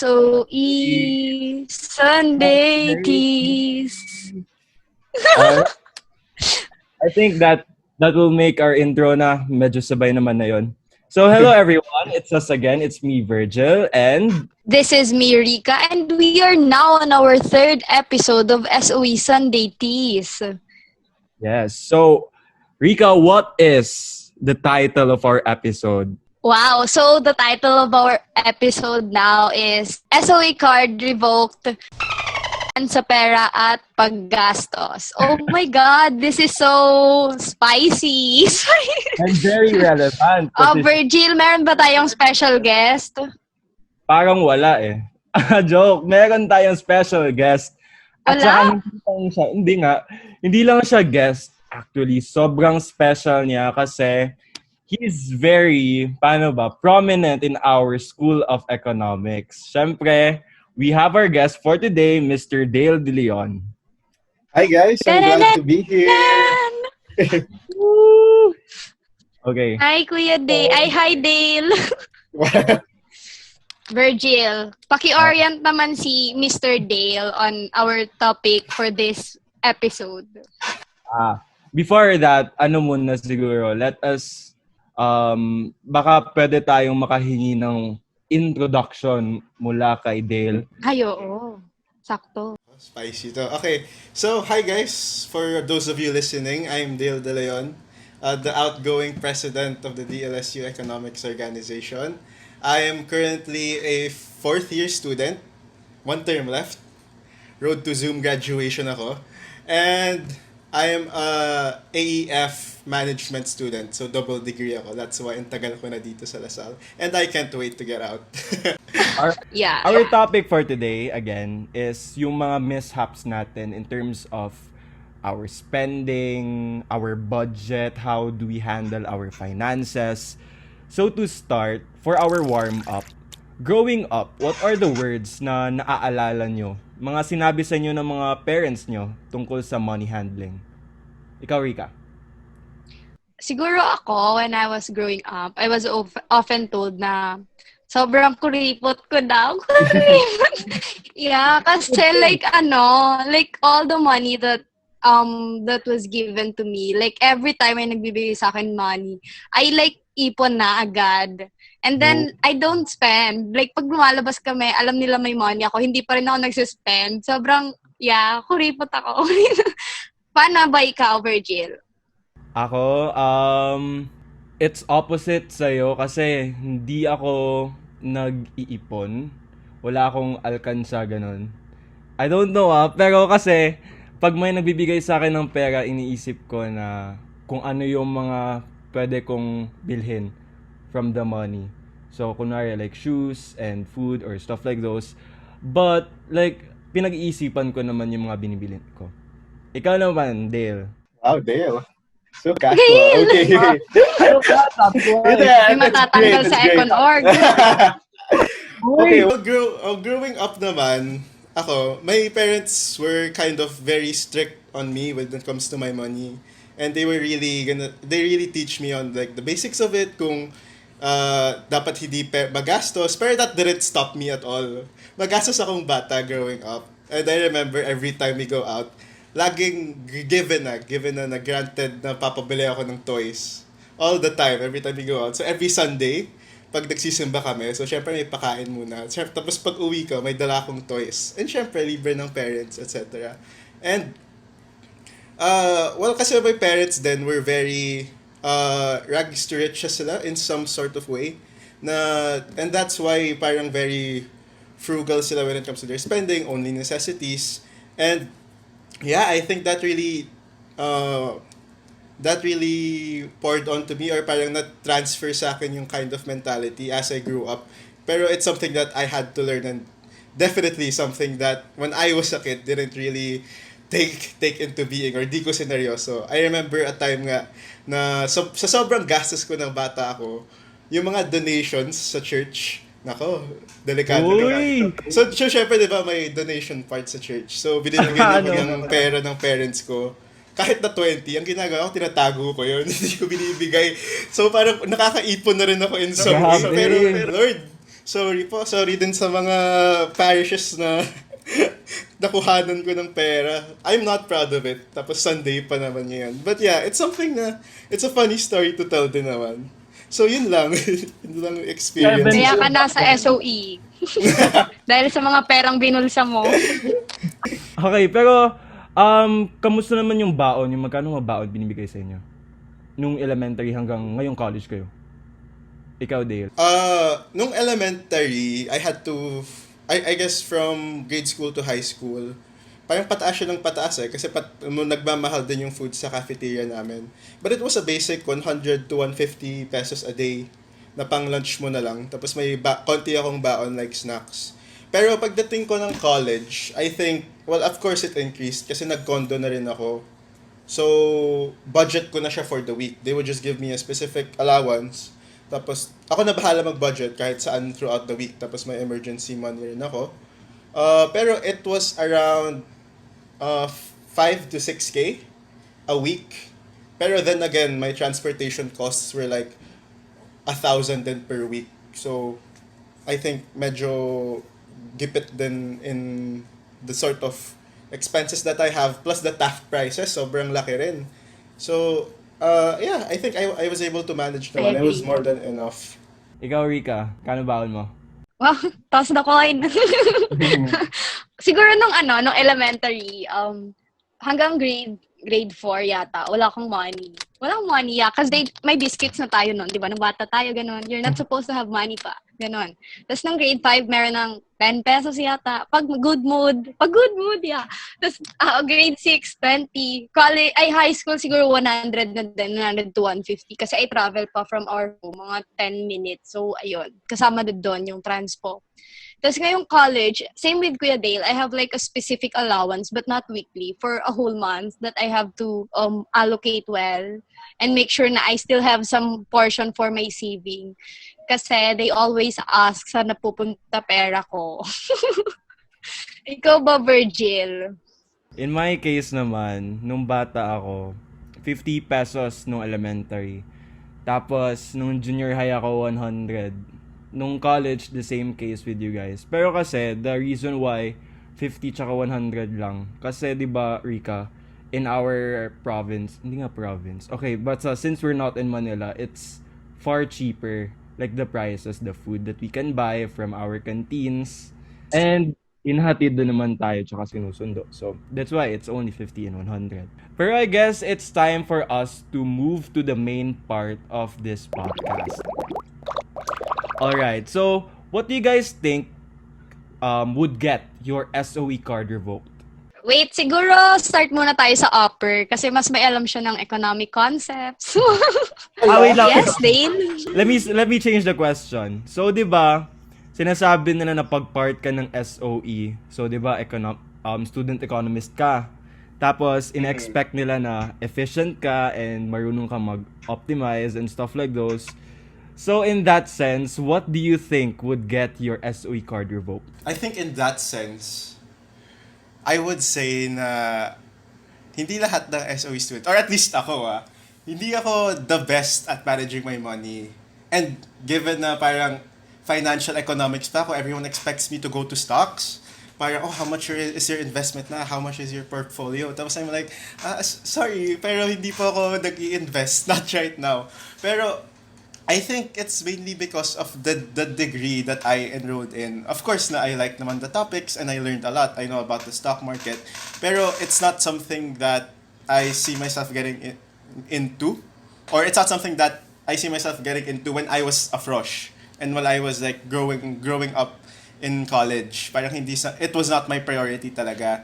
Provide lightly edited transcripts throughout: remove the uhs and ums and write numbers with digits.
SOE Sunday Teas. Uh, I think that will make our intro na medyo sabay naman na yon. So hello everyone, it's us again. It's me, Virgil, and This is me, Rica, and we are now on our third episode of SOE Sunday Teas. yes. So Rica, what is the title of our episode? Wow, so the title of our episode now is SOE Card Revoked sa Pera at Paggastos. Oh my God, this is so spicy. And very relevant. Virgil, meron ba tayong special guest? Parang wala eh. Joke, meron tayong special guest. At Wala? saka hindi lang siya guest. Actually, sobrang special niya kasi he's very, prominent in our School of Economics. Siyempre, we have our guest for today, Mr. 𝙗𝙪𝙙𝙚𝙗. Hi guys, I'm glad to be here. Okay. Hi, Kuya Dale. Hi, Dale. Virgil, paki-orient naman si Mr. Dale on our topic for this episode. Before that, muna siguro, let us, baka pwede tayong makahingi ng introduction mula kay Dale. Ay, oo. Sakto. Spicy to. Okay, so hi guys. For those of you listening, I'm 𝙗𝙪𝙙𝙚𝙗, the outgoing president of the DLSU Economics Organization. I am currently a fourth year student. One term left. Road to Zoom graduation ako. And I am a AEF management student. So double degree ako. That's why ang tagal ko na dito sa Lasal. And I can't wait to get out. Our topic for today, again, is yung mga mishaps natin in terms of our spending, our budget, how do we handle our finances. So to start, for our warm-up, growing up, what are the words na naaalala nyo? Mga sinabi sa inyo ng mga parents nyo tungkol sa money handling? Ikaw, Rica. Siguro ako, when I was growing up, I was often told na sobrang kuripot ko daw. Yeah, kasi like all the money that was given to me, like every time may nagbibigay sa akin money, I like ipon na agad. And then, I don't spend. Like, pag lumalabas kami, alam nila may money ako, hindi pa rin ako nagsispend. Sobrang, kuripot ako. Paano ba ikaw, Virgil? Ako, it's opposite sa'yo kasi hindi ako nag-iipon. Wala akong alkansa, ganun. I don't know pero kasi, pag may nagbibigay sa akin ng pera, iniisip ko na kung ano yung mga pwede kong bilhin from the money. So, kunwari, like shoes and food or stuff like those. But, like, pinag-iisipan ko naman yung mga binibilin ko. Ikaw naman, Dale. Wow, Dale. So casual. Okay. May matatanggal sa Econ.org. Okay, growing up naman, my parents were kind of very strict on me when it comes to my money. And they really teach me on like the basics of it, kung dapat hindi magastos, pero that didn't stop me at all. Magastos akong bata growing up. And I remember every time we go out, laging given na granted na papabili ako ng toys. All the time, every time we go out. So every Sunday, pag nagsisimba kami, so syempre may pakain muna. Tapos pag uwi ko, may dala akong toys. And syempre, libre ng parents, etc. And, kasi my parents then were very rags to riches sila in some sort of way. And that's why parang very frugal sila when it comes to their spending, only necessities. And yeah, I think that really poured onto me, or parang na-transfer sa akin yung kind of mentality as I grew up. Pero it's something that I had to learn, and definitely something that when I was a kid didn't really take into being, or di ko sineryoso. I remember a time nga na sa sobrang gastos ko ng bata ako, yung mga donations sa church, nako, delikado naman. So syempre, di ba, may donation part sa church. So, binibigyan naman ng pera ng parents ko. Kahit na 20, ang ginagawa ko, tinatago ko yun. Hindi ko binibigay. So, parang nakakaipon na rin ako in some way. Pero, Lord, Sorry po, sorry din sa mga parishes na nakuhanan ko ng pera. I'm not proud of it. Tapos Sunday pa naman ngayon. But yeah, it's something na, it's a funny story to tell din naman. So yun lang. Yun lang yung experience. Kaya ka nasa SOE. Dahil sa mga perang binulsa mo. Okay, pero kamusta naman yung baon? Yung magkano mga baon binibigay sa inyo? Nung elementary hanggang ngayong college kayo? Ikaw, Dale. Nung elementary, I had to, I guess from grade school to high school, parang pataas siya ng pataas kasi nagmamahal din yung food sa cafeteria namin. But it was a basic 100 to 150 pesos a day na pang lunch mo na lang. Tapos may konti akong baon like snacks. Pero pagdating ko ng college, I think, well, of course it increased kasi nag-condo na rin ako. So, budget ko na siya for the week. They would just give me a specific allowance. Tapos, ako na bahala mag-budget kahit saan throughout the week. Tapos may emergency money rin ako. Pero it was around 5 to 6K a week. Pero then again, my transportation costs were like 1,000 din per week. So, I think medyo gipit din in the sort of expenses that I have. Plus the tax prices, sobrang laki rin. So, yeah, I think I was able to manage naman. It was more than enough. Ikaw, Rica, kano baon mo? Wow, toss the coin. Siguro nung elementary, hanggang grade 4 yata, wala akong money. Walang money, yeah. Kasi may biscuits na tayo nun, di ba? Nung bata tayo, ganun. You're not supposed to have money pa. Ganun. Tapos nung grade 5, meron ng 10 pesos yata. Pag good mood, yeah. Tapos grade 6, 20. College, high school siguro 100 na din, 100 to 150. Kasi I travel pa from our home, mga 10 minutes. So, ayun. Kasama doon yung transpo. Tapos ngayong college, same with Kuya Dale, I have like a specific allowance but not weekly for a whole month that I have to allocate well and make sure na I still have some portion for my saving. Kasi they always ask saan napupunta pera ko. Ikaw ba, Virgil? In my case naman, nung bata ako, 50 pesos nung elementary. Tapos, nung junior high ako, 100. Nung college, the same case with you guys. Pero kasi, the reason why 50 tsaka 100 lang. Kasi, di ba, Rica, in our province, hindi nga province. Okay, but since we're not in Manila, it's far cheaper. Like the prices, the food that we can buy from our canteens. And, inhatid doon naman tayo tsaka sinusundo. So, that's why it's only 50 and 100. Pero I guess it's time for us to move to the main part of this podcast. Alright, so what do you guys think would get your SOE card revoked? Wait, siguro start muna tayo sa upper kasi mas may alam siya ng economic concepts. Wait lang. Yes, Dale? Let me change the question. So, 'di ba, sinasabi nila na pag-part ka ng SOE. So, 'di ba, student economist ka. Tapos in-expect nila na efficient ka and marunong ka mag-optimize and stuff like those. So, in that sense, what do you think would get your SOE card revoked? I think in that sense, I would say na hindi lahat ng SOE student, or at least ako hindi ako the best at managing my money. And given na parang financial economics pa ako, everyone expects me to go to stocks. Parang, how much is your investment na? How much is your portfolio? Tapos I'm like, sorry, pero hindi po ako nag-i-invest, not right now. Pero I think it's mainly because of the degree that I enrolled in. Of course na I like naman the topics and I learned a lot. I know about the stock market. Pero it's not something that I see myself getting into. Or it's not something that I see myself getting into when I was a frosh. And when I was like growing up in college. Parang it was not my priority talaga.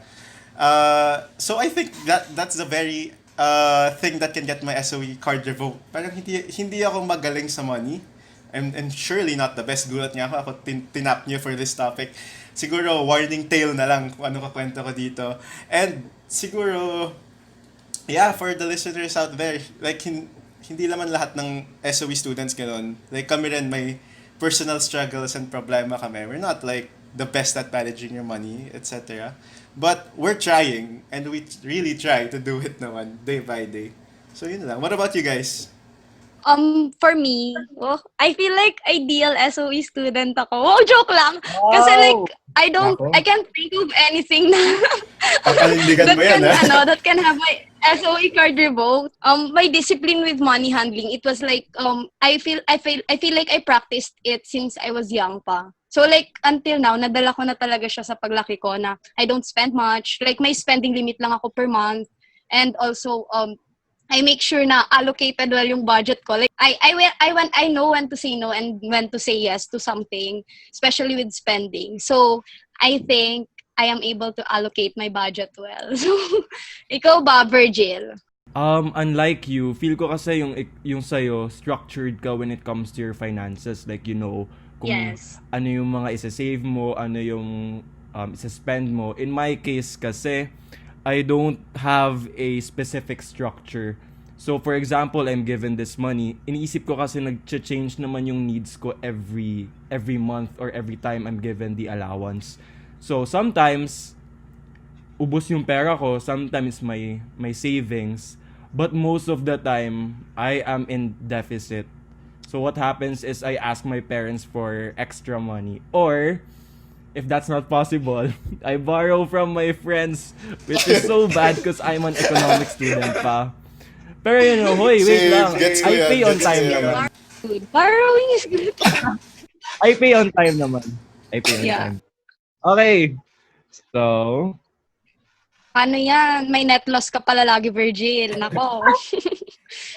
So I think that's the very thing that can get my SOE card revoked. Parang hindi ako magaling sa money. And surely not the best. Gulat niya ako tinap niyo for this topic. Siguro warning tale na lang kung ano kakwento ko dito. And siguro, yeah, for the listeners out there, like hindi naman lahat ng SOE students ganun. Like kami rin may personal struggles and problema kami. We're not like the best at managing your money, etc. But we're trying, and we really try to do it naman, day by day. So yun lang. What about you guys? For me, I feel like ideal SOE student ako. Oh, joke lang. Kasi like, Wow! I Nako. can't think of anything na Papanindigan mo yan, ha? that can have my SOE card revoked. My discipline with money handling, it was like, I feel like I practiced it since I was young pa. So like, until now, nadala ko na talaga siya sa paglaki ko na I don't spend much. Like, may spending limit lang ako per month. And also, I make sure na allocated well yung budget ko. Like I know when to say no and when to say yes to something, especially with spending. So I think I am able to allocate my budget well. So ikaw ba, Virgil? Unlike you, feel ko kasi yung sa'yo, structured ka when it comes to your finances. Like, you know, kung Yes. ano yung mga isa-save mo, ano yung isa-spend mo. In my case kasi, I don't have a specific structure. So, for example, I'm given this money. Iniisip ko kasi nag-change naman yung needs ko every month or every time I'm given the allowance. So, sometimes, ubos yung pera ko. Sometimes, my savings. But most of the time, I am in deficit. So, what happens is I ask my parents for extra money. Or, if that's not possible, I borrow from my friends, which is so bad because I'm an economics student pa. Pero you know, hoy, wait Same, lang. gets ko I yan, pay on gets time ko yan. naman. Good. Borrowing is good. I pay on time naman. I pay on Yeah. time. Okay. So, Ano yan? May net loss ka pala lagi, Virgil. Nako.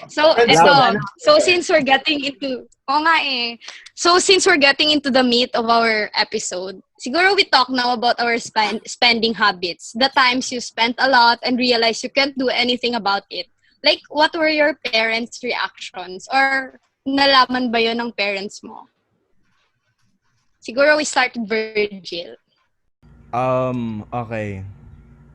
So, Friends eto. naman. So, since we're getting into... Oo nga eh. So, since we're getting into the meat of our episode, siguro we talk now about our spending habits. The times you spent a lot and realized you can't do anything about it. Like, what were your parents' reactions? Or nalaman ba yun ng parents mo? Siguro we start with Virgil. okay.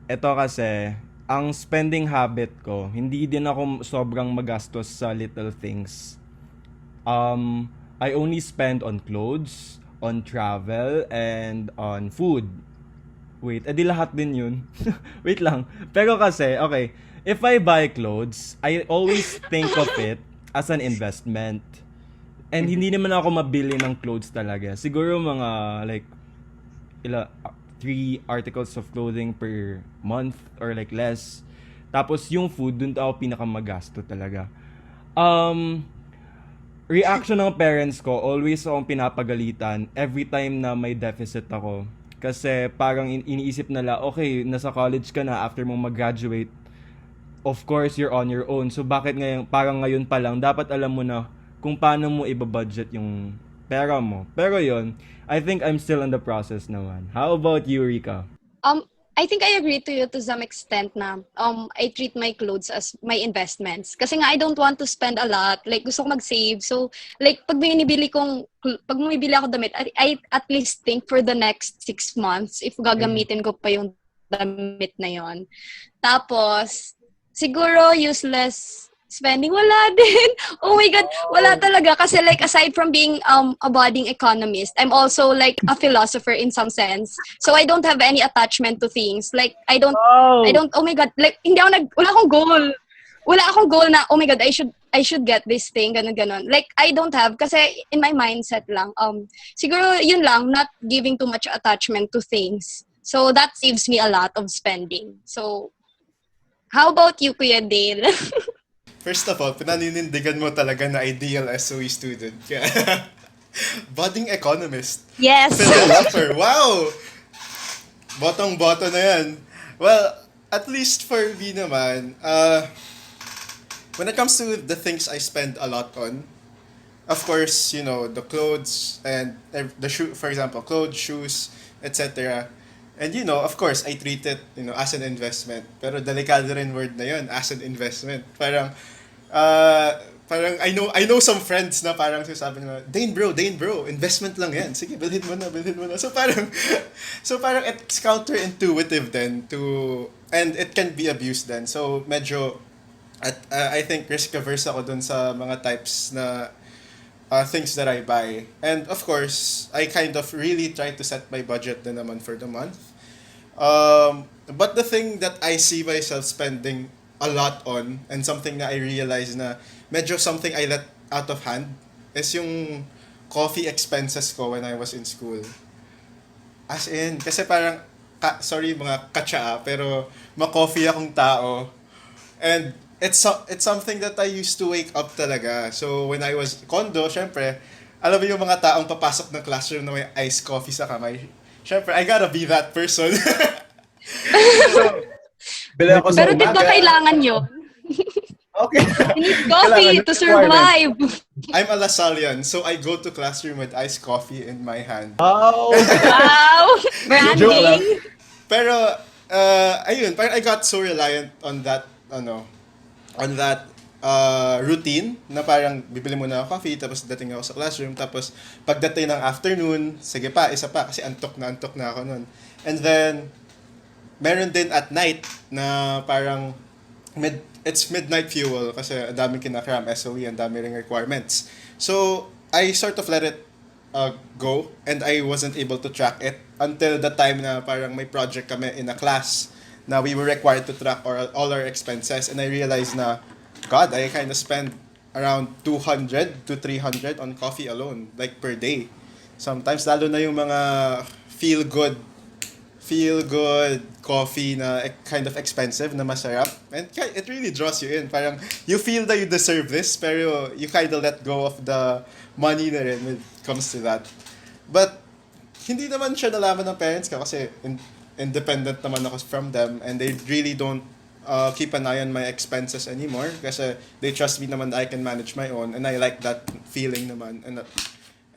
Ito kasi, ang spending habit ko, hindi din ako sobrang magastos sa little things. I only spend on clothes, on travel, and on food. Wait, edi lahat din yun. Wait lang. Pero kasi, okay, if I buy clothes, I always think of it as an investment. And hindi naman ako mabili ng clothes talaga. Siguro mga, like, 3 articles of clothing per month or like less. Tapos yung food, dun ako pinakamagasto talaga. Reaction ng parents ko, always akong pinapagalitan every time na may deficit ako. Kasi parang iniisip nila, okay, nasa college ka na after mong mag-graduate. Of course, you're on your own. So bakit ngayon, parang ngayon pa lang, dapat alam mo na kung paano mo ibabudget yung pera mo. Pero yon, I think I'm still in the process naman. How about you, Rica? I think I agree to you to some extent na I treat my clothes as my investments. Kasi nga I don't want to spend a lot. Like gusto ko mag-save. So like pag bumibili ako damit, I at least think for the next 6 months if gagamitin ko pa yung damit na yon. Tapos siguro useless spending, wala din. Oh my God, wala talaga. Kasi like, aside from being a budding economist, I'm also like a philosopher in some sense. So I don't have any attachment to things. Like, I don't, oh my God, like, wala akong goal. Wala akong goal na, oh my God, I should get this thing, ganun. Like, I don't have, kasi in my mindset lang, siguro yun lang, not giving too much attachment to things. So that saves me a lot of spending. So, how about you, Kuya Dale? First of all, pinaninindigan mo talaga na ideal SOE student ka. Budding economist. Yes. Philosopher. Wow! Botong-boto na yan. Well, at least for me naman, when it comes to the things I spend a lot on, of course, you know, the clothes and the shoe, for example, clothes, shoes, etc. And you know, of course, I treat it, you know, as an investment. Pero delikado rin word na yun, as an investment. Parang I know some friends na parang sasabi nila, Dane bro, investment lang yan. Sige, bilhin mo na. So parang it's counterintuitive then and it can be abused then. So medyo, I think risk-averse ako dun sa mga types na things that I buy. And of course, I kind of really try to set my budget din naman for the month. But the thing that I see myself spending a lot on, and something na I realize na medyo something I let out of hand is yung coffee expenses ko when I was in school. As in, kasi parang, sorry mga katsa, pero ma-coffee akong tao. And it's something that I used to wake up talaga. So when I was condo, syempre, alam mo yung mga taong papasok ng classroom na may iced coffee sa kamay. Syempre, I gotta be that person. So, bila ako sa Pero di ba umaga. kailangan yun? Okay. You need coffee to survive. I'm a Lasallian, so I go to classroom with iced coffee in my hand. Oh. Wow! Joke lang. Branding. Pero, ayun, parang I got so reliant on that, routine na parang bibili muna ako coffee, tapos dating ako sa classroom, tapos pagdating ng afternoon, sige pa, isa pa, kasi antok na ako nun. And then, meron din at night na parang it's midnight fuel kasi ang daming kinakram, SOE, ang daming ring requirements. So, I sort of let it go and I wasn't able to track it until the time na parang may project kami in a class na we were required to track all our expenses, and I realized na, God, I kind of spend around 200 to 300 on coffee alone, like per day. Sometimes, lalo na yung mga feel-good coffee na kind of expensive, na masarap. And it really draws you in. Parang, you feel that you deserve this, pero you kind of let go of the money na rin when it comes to that. But, hindi naman siya nalaman ng parents ko kasi independent naman ako from them, and they really don't keep an eye on my expenses anymore kasi they trust me naman that I can manage my own, and I like that feeling naman.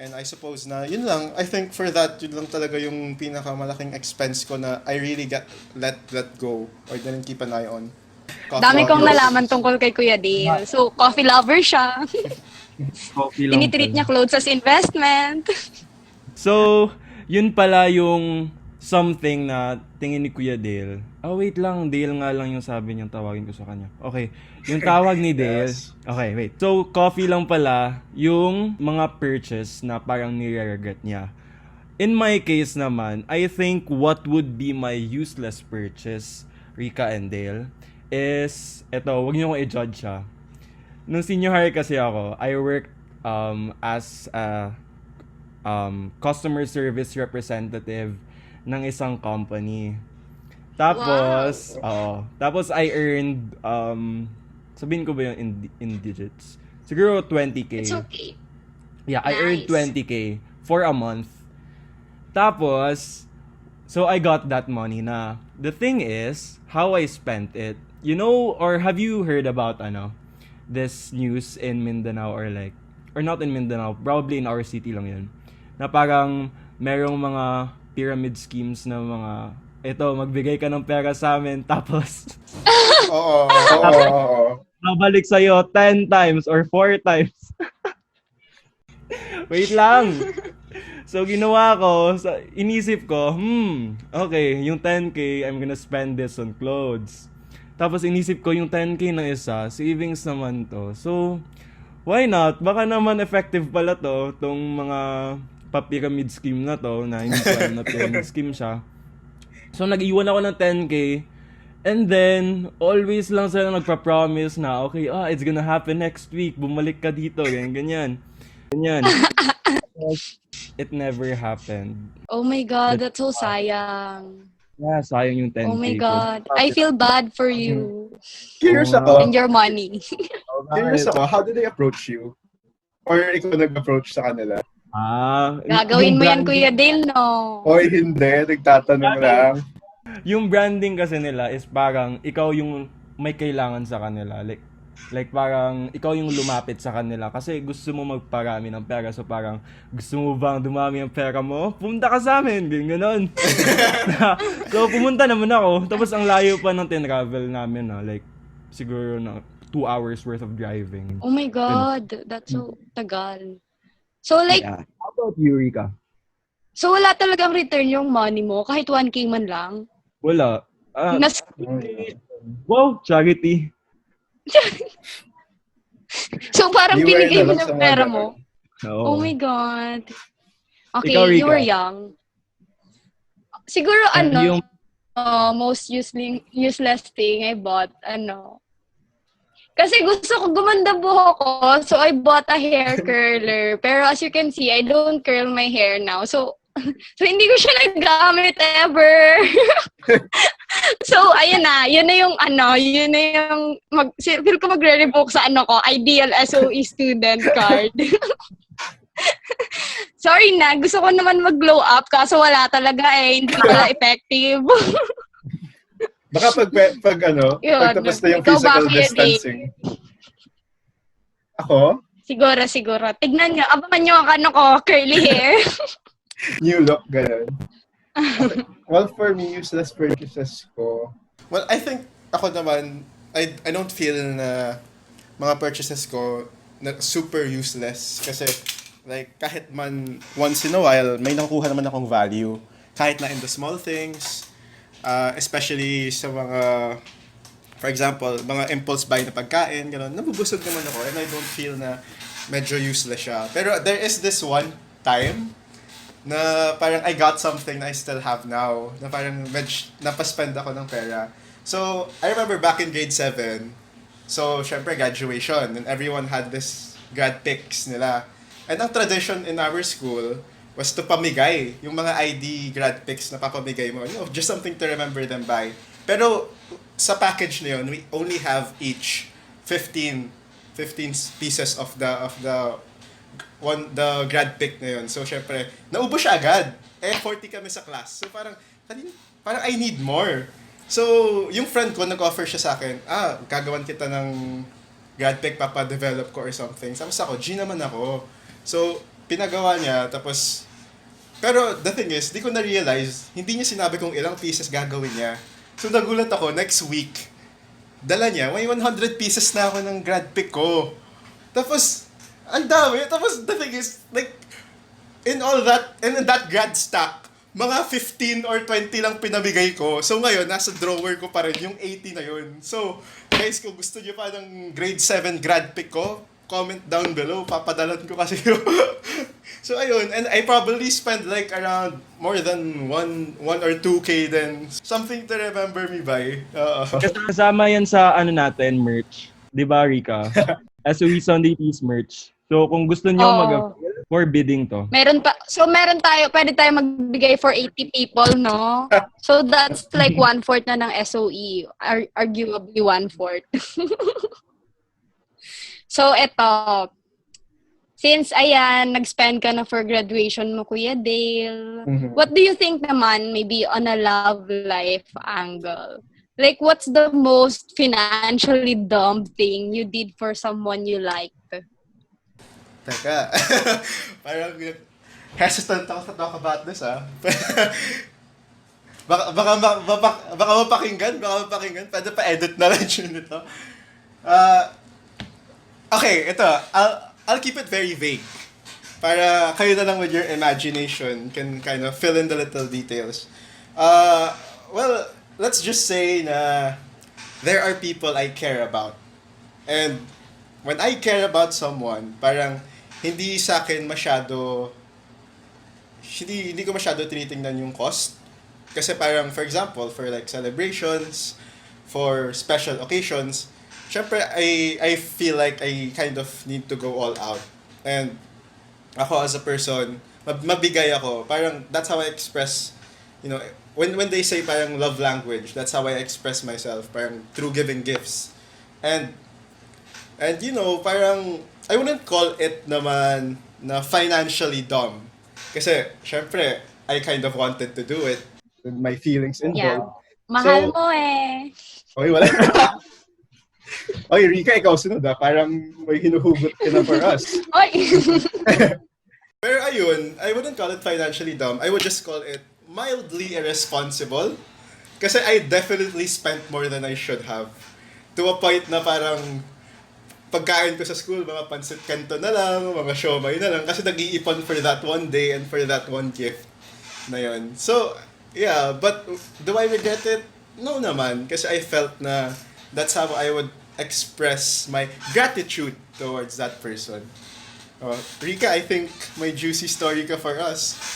And I suppose na yun lang, I think for that, yun lang talaga yung pinakamalaking expense ko na I really let go or didn't keep an eye on. Dami kong nalaman tungkol kay Kuya Dale. So, coffee lover siya. Coffee lang Tinitreat pala. niya clothes as investment. So, yun pala yung something na tingin ni Kuya Dale. Oh, wait lang. Dale nga lang yung sabi niyang tawagin ko sa kanya. Okay. Yung tawag ni Dale. Yes. Okay, wait. So, coffee lang pala yung mga purchase na parang nire-regret niya. In my case naman, I think what would be my useless purchase, Rica and Dale, is, eto, wag niyo akong i-judge siya. Nung senior high kasi ako, I worked as a customer service representative ng isang company. Tapos, tapos I earned, sabihin ko ba yung in digits? Siguro 20K. It's okay. Yeah, I earned Nice. 20K for a month. Tapos, so I got that money na. The thing is, how I spent it. You know, or have you heard about, this news in Mindanao or not in Mindanao, probably in our city lang yun. Na parang merong mga pyramid schemes na mga, magbigay ka ng pera sa amin, tapos Oo. babalik sa'yo 10 times or 4 times. Wait lang. So, ginawa ko, inisip ko, okay, yung 10K, I'm gonna spend this on clothes. Tapos, inisip ko yung 10K na isa, savings naman to. So, why not? Baka naman effective pala to, tong mga pa-pyramid scheme na to, na hindi ko alam na pyramid scheme siya. So, nag-iwan ako ng 10K, and then, always lang sila nagpa-promise na, okay, it's gonna happen next week, bumalik ka dito, ganyan. It never happened. Oh my God, that's so sayang. Yeah, sayang yung 10K Oh my ko. God. I feel bad for you Curious and ako. your money. Curious ako. How did they approach you? Or ikaw nag-approach sa kanila? Gagawin mo yan, Kuya Dale, no? Oy, hindi. Nagtatanong lang. Yung branding kasi nila is parang ikaw yung may kailangan sa kanila. Like parang ikaw yung lumapit sa kanila kasi gusto mo magparami ng pera. So parang gusto mo bang dumami ang pera mo? Pumunta ka sa amin. Ganon. So pumunta naman ako. Tapos ang layo pa ng tin-travel namin na. Like siguro na 2 hours worth of driving. Oh my God, that's so tagal. So like, Yeah. How about you, Rica? so wala talagang return yung money mo kahit 1K man lang? Wala. Nas- Wow, charity. so parang Beware binigay mo na lang sa yung mga pera ganun. mo? Oo. Oh my God. Okay, Ikaw, you Rica. were young. Siguro Yung most useless thing I bought, Kasi gusto ko gumanda buhok ko, so I bought a hair curler. Pero as you can see, I don't curl my hair now. So hindi ko siya nagamit ever. So, ayun na. Yun na yung feel ko magre-revoke sa ideal SOE student card. Sorry na, gusto ko naman mag-glow up, kaso wala talaga hindi pala effective. Baka pagtapos na yung physical distancing. Ako? Siguro. Tignan nyo, abangan nyo ang curly hair. New look, ganun. Okay. Well, for me, useless purchases ko. Well, I think ako naman, I don't feel na mga purchases ko na super useless kasi like kahit man once in a while may nakukuha naman akong value kahit na in the small things, especially sa mga, for example, mga impulse buy na pagkain, gano'n, nabubusog naman ako and I don't feel na medyo useless siya. Pero there is this one time na parang I got something na I still have now, na parang napaspend ako ng pera. So, I remember back in grade 7, so, syempre, graduation, and everyone had this grad pics nila. And ang tradition in our school was to pamigay yung mga ID grad pics na papamigay mo. Just something to remember them by. Pero, sa package na yun, we only have each 15 pieces of the grad pic na yun. So, syempre, naubos siya agad. 40 kami sa class. So, parang I need more. So, yung friend ko, nag-offer siya sa akin, gagawan kita ng grad pic, papa-develop ko or something. Tapos ako, G naman ako. So, pinagawa niya, tapos, pero the thing is, di ko na-realize, hindi niya sinabi kung ilang pieces gagawin niya. So, nagulat ako, next week, dala niya, may 100 pieces na ako ng grad pic ko. Tapos, ang dami. Tapos, the thing is, like, in that grad stack, mga 15 or 20 lang pinamigay ko. So, ngayon, nasa drawer ko pa rin yung 80 na yun. So, guys, kung gusto niyo pa ng grade 7 grad pic ko, comment down below. Papadalan ko kasi yun. So, ayun. And I probably spent like around more than 1 or 2K then. Something to remember me by. Kasama yan sa natin, merch. Di ba, Rica? SOE Sunday Teas merch. So, kung gusto niyo for bidding to. Pwede tayo magbigay for 80 people, no? So, that's like 1/4 na ng SOE. Arguably 1/4. So, eto. Since, nag-spend ka na for graduation mo, Kuya Dale, what do you think naman, maybe on a love life angle? Like, what's the most financially dumb thing you did for someone you liked? Teka. Parang hesitant ako to talk about this, baka mapakinggan. Pwede pa edit na lang yun ito. Okay, ito. I'll keep it very vague. Para kayo na lang with your imagination can kind of fill in the little details. Well, let's just say na there are people I care about. And when I care about someone, parang hindi sa akin masyado, hindi ko masyado tinitingnan yung cost. Kasi parang, for example, for like celebrations, for special occasions, syempre, I feel like I kind of need to go all out. And ako as a person, mabigay ako. Parang, that's how I express, when they say parang love language, that's how I express myself, parang through giving gifts. And parang, I wouldn't call it naman na financially dumb. Kasi, syempre, I kind of wanted to do it. With my feelings involved. Yeah. Mahal mo eh. Okay, wala. Okay, Rica, ikaw sunod Parang may hinuhugot ka na for us. Oy! Pero ayun, I wouldn't call it financially dumb. I would just call it mildly irresponsible. Kasi I definitely spent more than I should have. To a point na parang pagkain ko sa school, mga pancit canton na lang, mga siomay na lang, kasi nag-iipon for that one day and for that one gift na yun. So, yeah, but do I regret it? No naman, kasi I felt na that's how I would express my gratitude towards that person. Rica, I think may juicy story ka for us.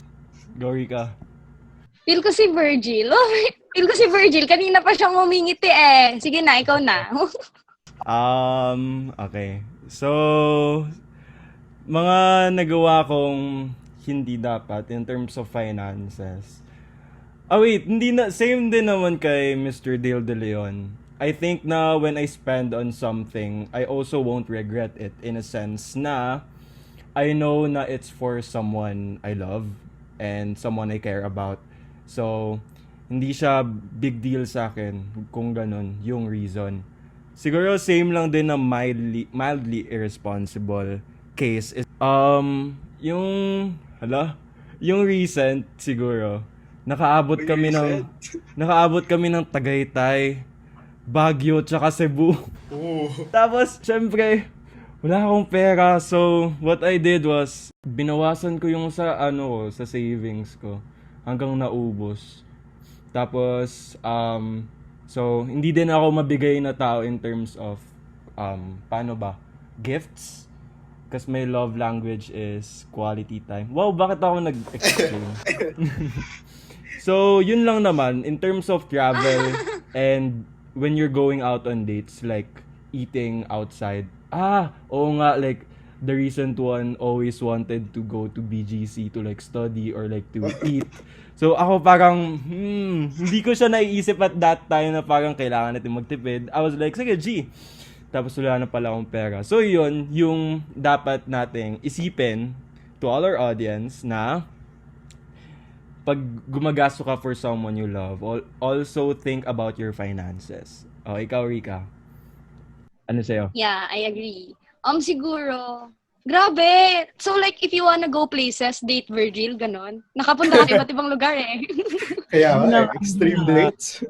Go, Rica. Feel ko si Virgil. Kanina pa siyang humingiti eh. Sige na, ikaw na. Okay. So, mga nagawa kong hindi dapat in terms of finances. Wait, hindi na, same din naman kay Mr. Dale De Leon. I think na when I spend on something, I also won't regret it in a sense na I know na it's for someone I love and someone I care about. So, hindi siya big deal sa akin kung ganun yung reason. Siguro same lang din na mildly irresponsible case is yung yung recent siguro nakaabot kami ng Tagaytay, Baguio, tsaka Cebu. Oh. Tapos syempre wala akong pera, so what I did was binawasan ko yung sa sa savings ko hanggang naubos. Tapos so hindi din ako mabigay na tao in terms of paano ba, gifts. Kasi my love language is quality time. Wow, bakit ako nag-explain? So, yun lang naman. In terms of travel and when you're going out on dates, like eating outside. Oo nga, like the recent one always wanted to go to BGC to like study or like to eat. So, ako parang, hindi ko siya naiisip at that time na parang kailangan natin magtipid. I was like, sige, G. Tapos wala na pala akong pera. So yun, yung dapat nating isipin to all our audience na pag gumagasto ka for someone you love, also think about your finances. Ikaw, Rica. Ano sa'yo? Yeah, I agree. Siguro, grabe! So like, if you wanna go places, date Virgil, ganon. Nakapunta ka sa iba't ibang lugar eh. Kaya extreme dates.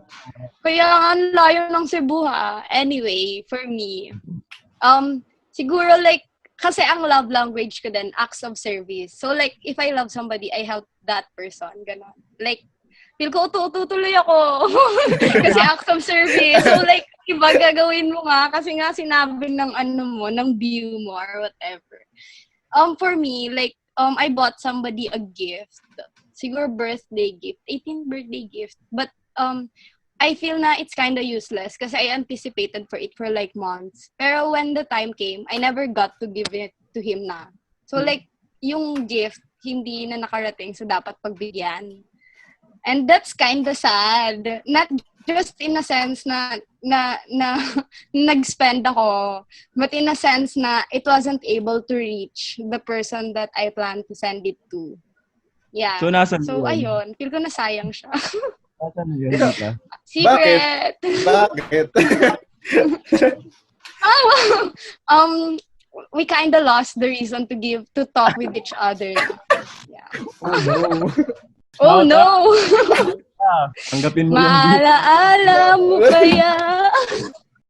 Kaya ang layo ng Cebu ha. Anyway, for me, siguro like, kasi ang love language ko din, acts of service. So like, if I love somebody, I help that person, ganon. Like, feel ko tutuloy ako. Kasi acts of service. So like, iba gagawin mo nga, kasi nga sinabi ng ng view mo or whatever. For me, like, I bought somebody a gift. Siguro birthday gift, 18th birthday gift. But, I feel na it's kind of useless kasi I anticipated for it for like months. Pero when the time came, I never got to give it to him na. So like, yung gift, hindi na nakarating so dapat pagbigyan. And that's kind of sad. Not just in a sense na nag-spend ako, but in a sense na it wasn't able to reach the person that I planned to send it to. Yeah. So, nasan So, yun? ayun. Feel ko nasayang siya. Nasaan na yun, Rica? Secret! Bakit? We kind of lost the reason to talk with each other. Yeah. Oh no! Tanggapin mo yung Maalaala mo kaya?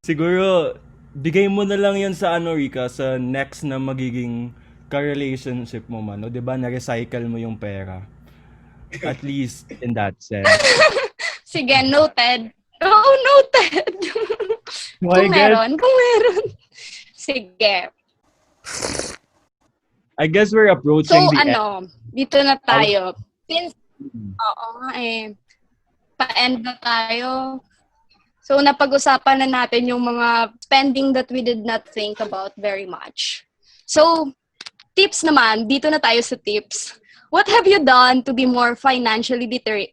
Siguro, bigay mo na lang yan sa Rica, sa next na magiging ka-relationship mo man. O, diba, na-recycle mo yung pera. At least in that sense. Sige, noted. Oh, noted. Kung meron. Sige. I guess we're approaching So, the end. dito na tayo. Since, oo nga pa-end na tayo. So, napag-usapan na natin yung mga spending that we did not think about very much. So, tips naman. Dito na tayo sa tips. What have you done to be more financially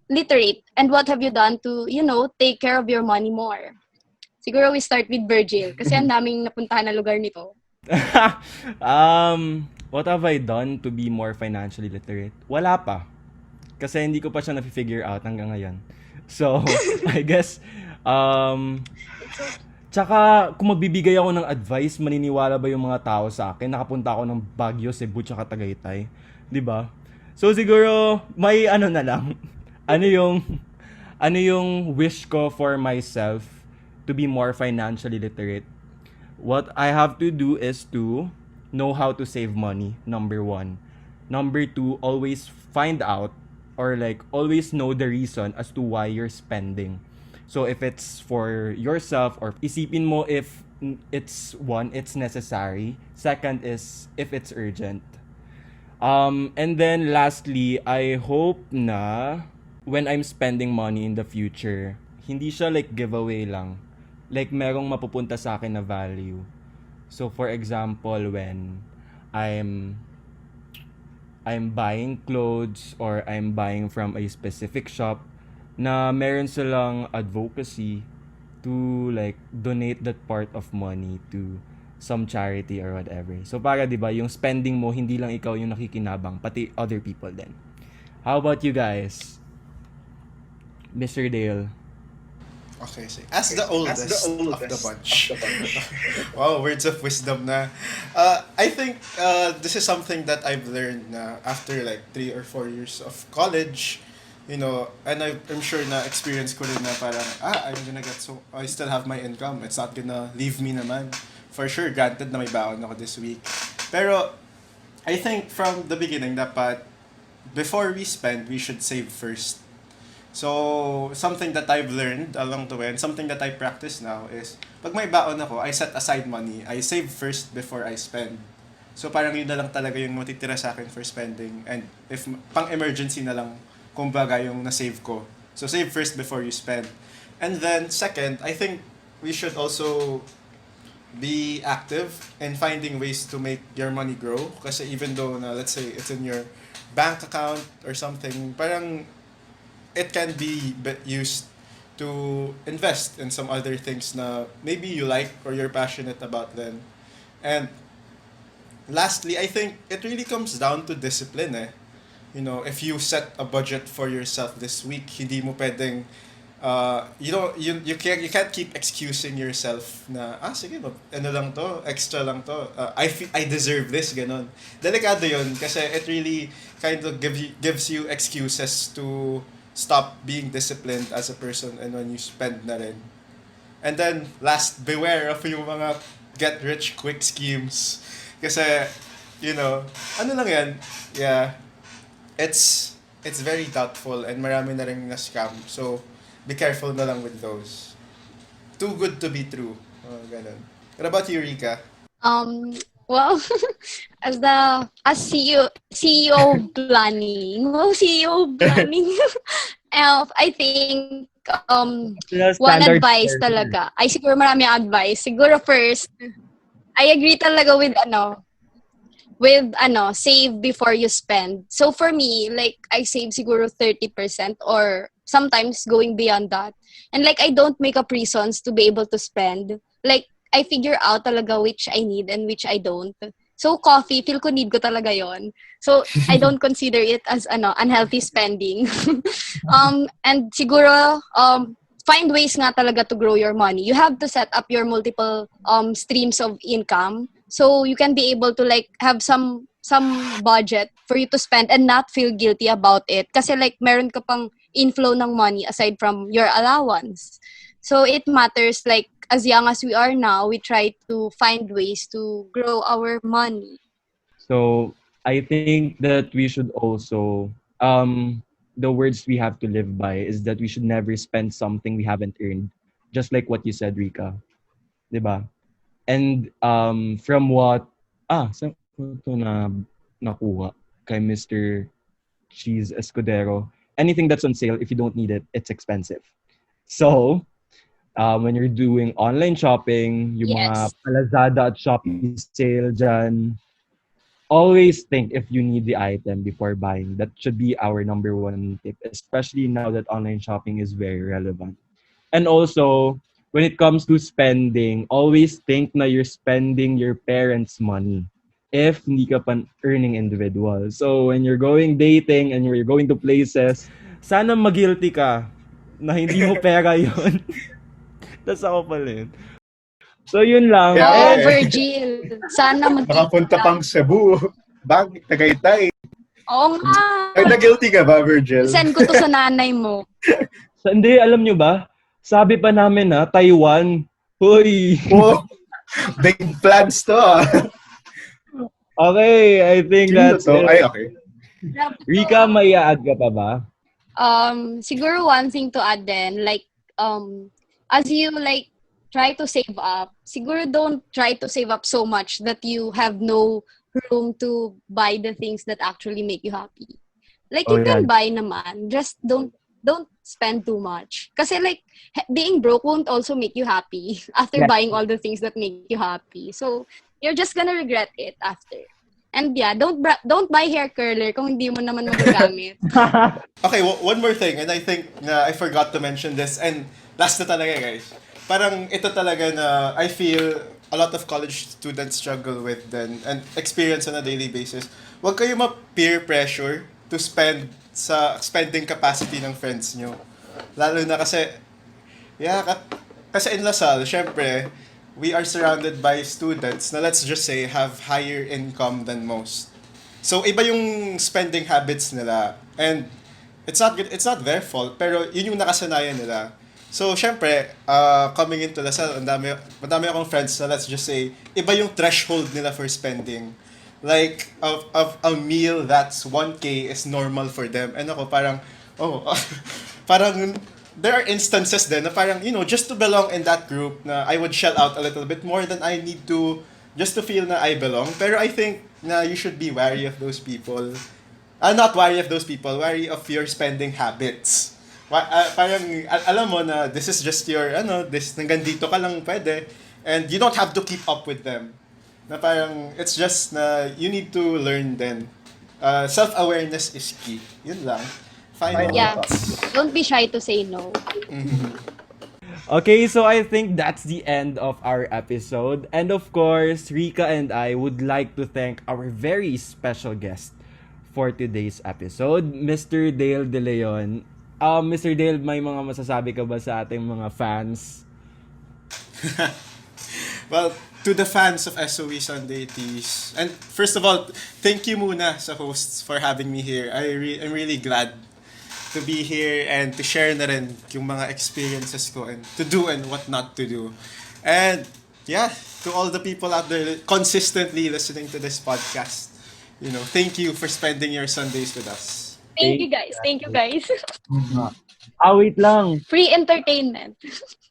literate? And what have you done to, take care of your money more? Siguro we start with Virgil. Kasi ang daming napuntahan na lugar nito. What have I done to be more financially literate? Wala pa. Kasi hindi ko pa siya na-figure out hanggang ngayon. So, I guess, tsaka kung magbibigay ako ng advice, maniniwala ba yung mga tao sa akin? Nakapunta ako ng Baguio, Cebu, tsaka Tagaytay. 'Di ba? So, siguro, may na lang. Ano yung wish ko for myself to be more financially literate? What I have to do is to know how to save money, number 1. Number 2, always find out or like always know the reason as to why you're spending. So if it's for yourself or isipin mo if it's necessary. Second is if it's urgent. And then lastly, I hope na when I'm spending money in the future, hindi siya like giveaway lang. like merong mapupunta sa akin na value. So for example, when I'm I'm buying clothes or I'm buying from a specific shop na meron silang advocacy to like donate that part of money to some charity or whatever. So para 'di ba, yung spending mo hindi lang ikaw yung nakikinabang, pati other people din. How about you guys? Mr. Dale. Okay, so as the oldest of the bunch. Wow, words of wisdom na. I think this is something that I've learned na after like 3 or 4 years of college, you know, and I'm sure na experience ko rin na parang, I'm gonna get so, I still have my income. It's not gonna leave me naman. For sure, granted na may baon ako this week. Pero, I think from the beginning, dapat, before we spend, we should save first. So, something that I've learned along the way and something that I practice now is, pag may baon ako, I set aside money. I save first before I spend. So, parang yun na lang talaga yung matitira sa akin for spending. And if pang-emergency na lang, kumbaga yung na-save ko. So, save first before you spend. And then, second, I think we should also be active in finding ways to make your money grow. Kasi even though, na, let's say, it's in your bank account or something, parang it can be used to invest in some other things na maybe you like or you're passionate about them. And lastly, I think it really comes down to discipline eh. You know, if you set a budget for yourself this week, hindi mo pwedeng you can't keep excusing yourself na sige, ano lang to, extra lang to. I deserve this, ganon. Delikado 'yun kasi it really kind of gives you excuses to stop being disciplined as a person and when you spend na rin. And then, last, beware of yung mga get-rich-quick schemes. Kasi, you know, ano lang yan, yeah, it's very doubtful and marami na rin na-scam. So, be careful na lang with those. Too good to be true. Ganun. What about you, Rica? Well, as CEO of planning, I think one advice talaga. Ay siguro marami advice. Siguro first, I agree talaga with save before you spend. So for me, like I save siguro 30% or sometimes going beyond that. And like I don't make up reasons to be able to spend. Like I figure out talaga which I need and which I don't. So coffee, feel ko need ko talaga yon. So I don't consider it as unhealthy spending. And siguro find ways nga talaga to grow your money. You have to set up your multiple streams of income so you can be able to like have some budget for you to spend and not feel guilty about it. Kasi like meron ka pang inflow ng money aside from your allowance. So it matters like as young as we are now, we try to find ways to grow our money. So, I think that we should also the words we have to live by is that we should never spend something we haven't earned. Just like what you said, Rica. 'Di ba? And from what saan ko to nakuha kay Mr. Cheese Escudero, anything that's on sale, if you don't need it, it's expensive. So, when you're doing online shopping, yung mga Lazada at Shopee sale dyan, always think if you need the item before buying. That should be our number one tip, especially now that online shopping is very relevant. And also, when it comes to spending, always think na you're spending your parents' money if hindi ka pa earning individual. So, when you're going dating and you're going to places, sana mag-guilty ka na hindi mo pera yun. Tas ako pala yun. So, yun lang. Yeah. Virgil. Sana makapunta pang Cebu. Bakit? Tagaytay. Oo nga. Ay, na-guilty ka ba, Virgil? Send ko to sa nanay mo. Hindi, alam nyo ba? Sabi pa namin Taiwan. Hoy! Oh, big plans to Okay, I think that's it. Ay, okay. Rica, may i-add ka pa ba? Siguro one thing to add then, like, as you like try to save up, siguro don't try to save up so much that you have no room to buy the things that actually make you happy. Like, you can buy naman, just don't don't spend too much. Kasi like, being broke won't also make you happy after buying all the things that make you happy. So, you're just gonna regret it after. And yeah, don't buy hair curler kung hindi mo naman magagamit. Okay, one more thing, and I think na I forgot to mention this, and last na talaga, guys. Parang ito talaga na I feel a lot of college students struggle with then and experience on a daily basis. Huwag kayo ma-peer pressure to spend sa spending capacity ng friends nyo. Lalo na kasi, kasi in LaSalle, syempre, we are surrounded by students na let's just say have higher income than most. So iba yung spending habits nila, and it's not their fault, pero yun yung nakasanayan nila. So syempre, coming into LaSalle, madami akong friends na let's just say iba yung threshold nila for spending. Like of a meal that's 1K is normal for them. And ako parang parang there are instances then na parang, just to belong in that group na I would shell out a little bit more than I need to just to feel na I belong. Pero I think na you should be wary of those people. Not wary of those people, wary of your spending habits. Parang alam mo na this is just your hanggang dito ka lang pwede, and you don't have to keep up with them. Na parang it's just na you need to learn then. Self-awareness is key. Yun lang. Final thoughts. Don't be shy to say no. Okay, so I think that's the end of our episode. And of course, Rica and I would like to thank our very special guest for today's episode, Mr. Dale De Leon. Mr. Dale, may mga masasabi ka ba sa ating mga fans? Well, to the fans of SOE Sunday Teas, and first of all, thank you muna sa hosts for having me here. I'm really glad to be here and to share na rin yung mga experiences ko and to do and what not to do. And yeah, to all the people out there consistently listening to this podcast, thank you for spending your Sundays with us. Thank you guys. Thank you guys. Wait lang. Free entertainment.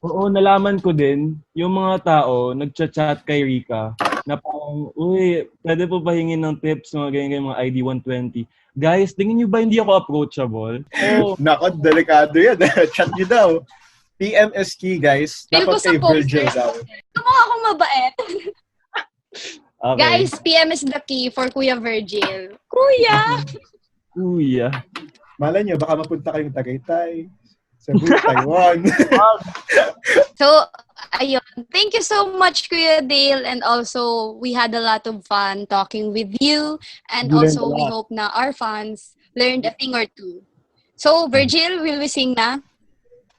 Oo, nalaman ko din, yung mga tao nagchat-chat kay Rica na parang, uy, pwede po pahingin ng tips, mga ganyan, mga ID 120. Guys, tingin nyo ba hindi ako approachable? Oh. Nako, delikado yan. Chat nyo daw. PM is key, guys. Feel ko Dapat sa kay Virgil posters. daw. Gusto mo ako mabait. Okay. Guys, PM is the key for Kuya Virgil. Kuya! Kuya. Malay nyo, baka mapunta kayong Tagaytay, Cebu, Taiwan. So, ayun. Thank you so much, Kuya Dale. And also, we had a lot of fun talking with you. And also, we hope na our fans learned a thing or two. So, Virgil, will we sing na?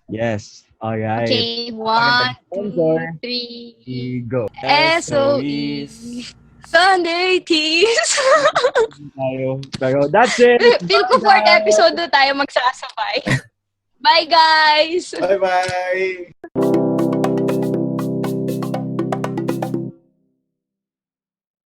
Yes. Alright. Okay, 1, 2, 3. Go. SOE Sunday Teas. Pero that's it. Feel ko 4th episode na tayo magsasabay. Bye, guys! Bye-bye!